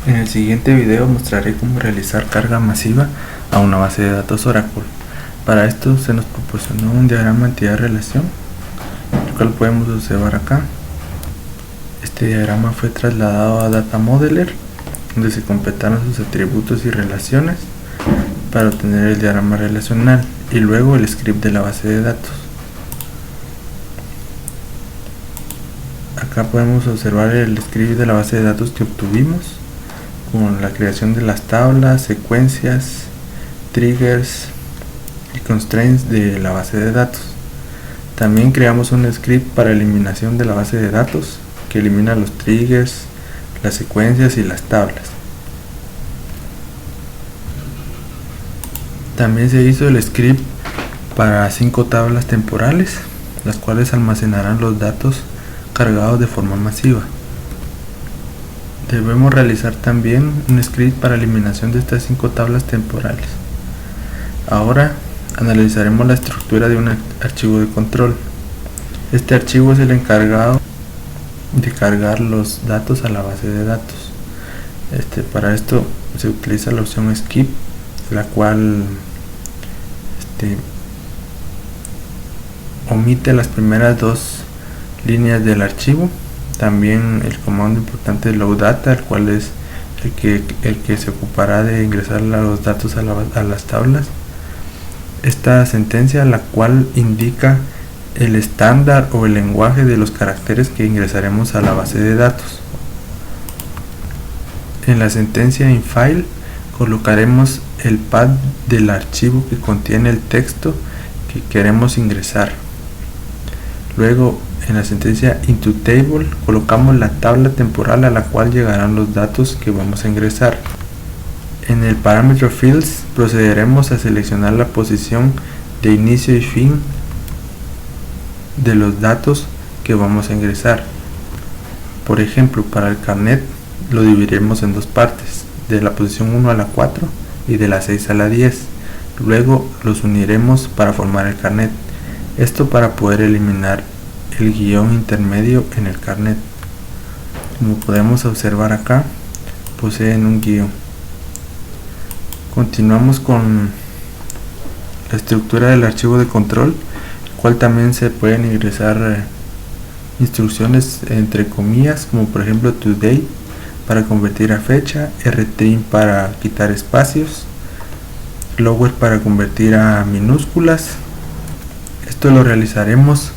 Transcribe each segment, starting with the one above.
En el siguiente video mostraré cómo realizar carga masiva a una base de datos Oracle. Para esto se nos proporcionó un diagrama entidad-relación, el cual podemos observar acá. Este diagrama fue trasladado a Data Modeler, donde se completaron sus atributos y relaciones para obtener el diagrama relacional y luego el script de la base de datos. Acá podemos observar el script de la base de datos que obtuvimos, con la creación de las tablas, secuencias, triggers y constraints de la base de datos. También creamos un script para eliminación de la base de datos que elimina los triggers, las secuencias y las tablas. También se hizo el script para 5 tablas temporales, las cuales almacenarán los datos cargados de forma masiva. Debemos realizar también un script para eliminación de estas 5 tablas temporales. Ahora analizaremos la estructura de un archivo de control. Este archivo es el encargado de cargar los datos a la base de datos. Para esto se utiliza la opción skip, la cual omite las primeras 2 líneas del archivo. También el comando importante es load data, el cual es el que se ocupará de ingresar los datos a las tablas. Esta sentencia, la cual indica el estándar o el lenguaje de los caracteres que ingresaremos a la base de datos. En la sentencia infile colocaremos el path del archivo que contiene el texto que queremos ingresar. Luego, en la sentencia into table colocamos la tabla temporal a la cual llegarán los datos que vamos a ingresar. En el parámetro fields procederemos a seleccionar la posición de inicio y fin de los datos que vamos a ingresar. Por ejemplo, para el carnet lo dividiremos en 2 partes, de la posición 1 a la 4 y de la 6 a la 10. Luego los uniremos para formar el carnet. Esto para poder eliminar el guión intermedio en el carnet. Como podemos observar acá, poseen un guión. Continuamos con la estructura del archivo de control, el cual también se pueden ingresar instrucciones entre comillas, como por ejemplo today para convertir a fecha, rtrim para quitar espacios, lower para convertir a minúsculas. Esto lo realizaremos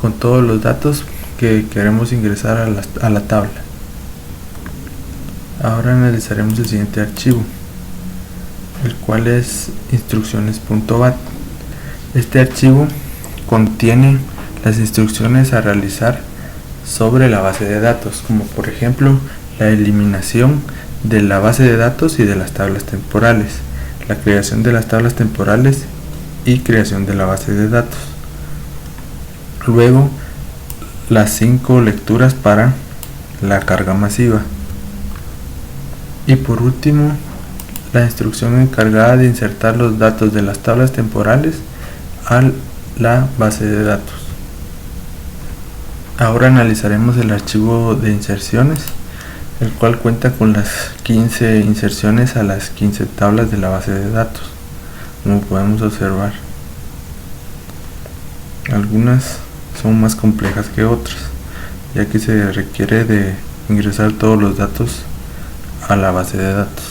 con todos los datos que queremos ingresar a la tabla. Ahora analizaremos el siguiente archivo, el cual es instrucciones.bat. Este archivo contiene las instrucciones a realizar sobre la base de datos, como por ejemplo la eliminación de la base de datos y de las tablas temporales, la creación de las tablas temporales y creación de la base de datos. Luego, las 5 lecturas para la carga masiva. Y por último, la instrucción encargada de insertar los datos de las tablas temporales a la base de datos. Ahora analizaremos el archivo de inserciones, el cual cuenta con las 15 inserciones a las 15 tablas de la base de datos. Como podemos observar, algunas son más complejas que otras, ya que se requiere de ingresar todos los datos a la base de datos.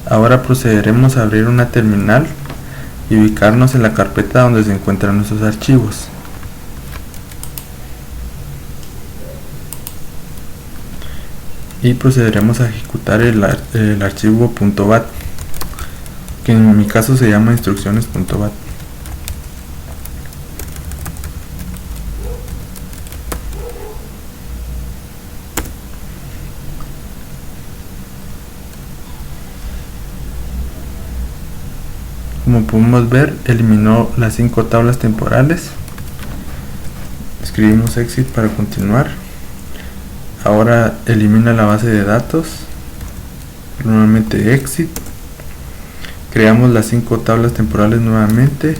Ahora procederemos a abrir una terminal y ubicarnos en la carpeta donde se encuentran nuestros archivos. Y procederemos a ejecutar el archivo .bat, que en mi caso se llama instrucciones.bat. Como podemos ver, eliminó las 5 tablas temporales. Escribimos exit para continuar. Ahora elimina la base de datos. Nuevamente exit. Creamos las 5 tablas temporales nuevamente.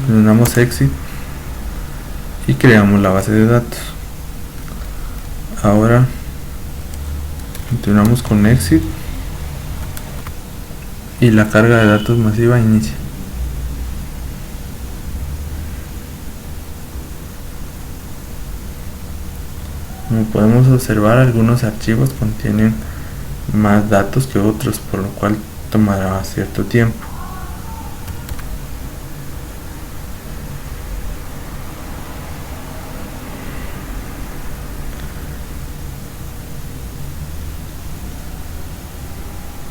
Le damos exit y creamos la base de datos. Ahora Continuamos con Exit y la carga de datos masiva inicia. Como podemos observar, algunos archivos contienen más datos que otros, por lo cual tomará cierto tiempo.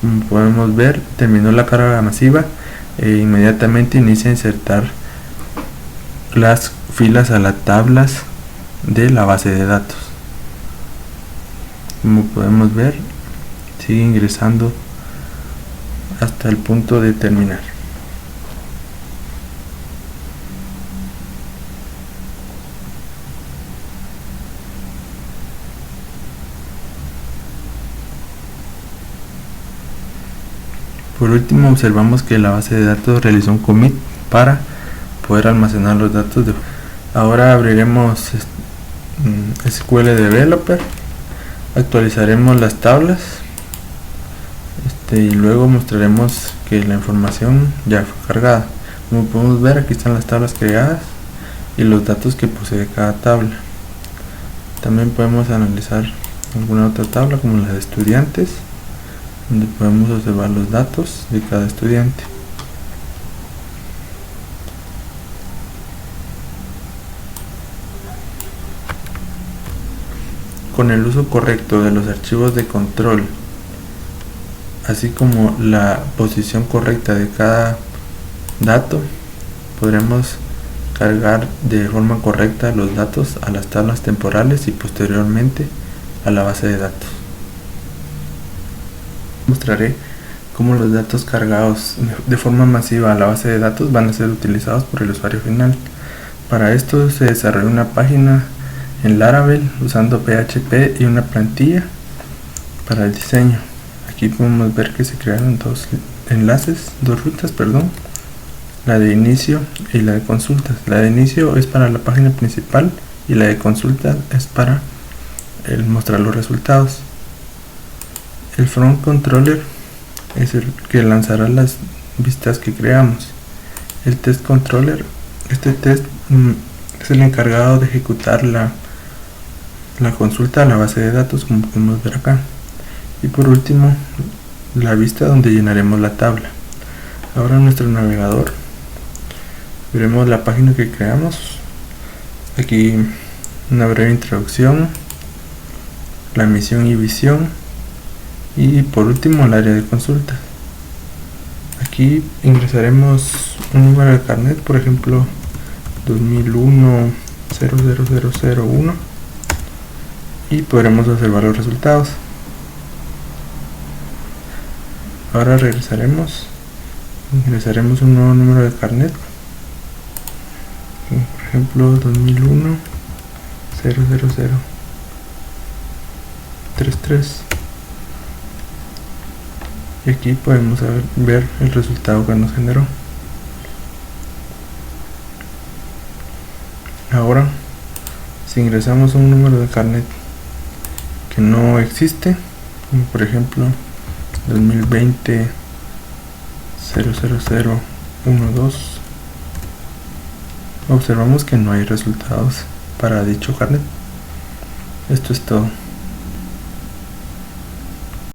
Como podemos ver, terminó la carga masiva e inmediatamente inicia a insertar las filas a las tablas de la base de datos. Como podemos ver, sigue ingresando hasta el punto de terminar. Por último, observamos que la base de datos realizó un commit para poder almacenar los datos. Ahora abriremos SQL Developer, actualizaremos las tablas y luego mostraremos que la información ya fue cargada. Como podemos ver, aquí están las tablas creadas y los datos que posee cada tabla. También podemos analizar alguna otra tabla, como la de estudiantes, donde podemos observar los datos de cada estudiante. Con el uso correcto de los archivos de control, así como la posición correcta de cada dato, podremos cargar de forma correcta los datos a las tablas temporales y posteriormente a la base de datos. Mostraré cómo los datos cargados de forma masiva a la base de datos van a ser utilizados por el usuario final. Para esto se desarrolló una página en Laravel usando PHP y una plantilla para el diseño. Aquí podemos ver que se crearon dos rutas, la de inicio y la de consultas. La de inicio es para la página principal y la de consultas es para mostrar los resultados. El front controller es el que lanzará las vistas que creamos. El test controller, este test es el encargado de ejecutar la consulta a la base de datos, como podemos ver acá. Y por último, la vista donde llenaremos la tabla. Ahora en nuestro navegador veremos la página que creamos. Aquí una breve introducción, la misión y visión, y por último el área de consulta. Aquí ingresaremos un número de carnet, por ejemplo 2001 00001, y podremos observar los resultados. Ahora ingresaremos un nuevo número de carnet, por ejemplo 2001 00033, y aquí podemos ver el resultado que nos generó. Ahora, si ingresamos un número de carnet que no existe, como por ejemplo 2020 00012, observamos que no hay resultados para dicho carnet. Esto es todo.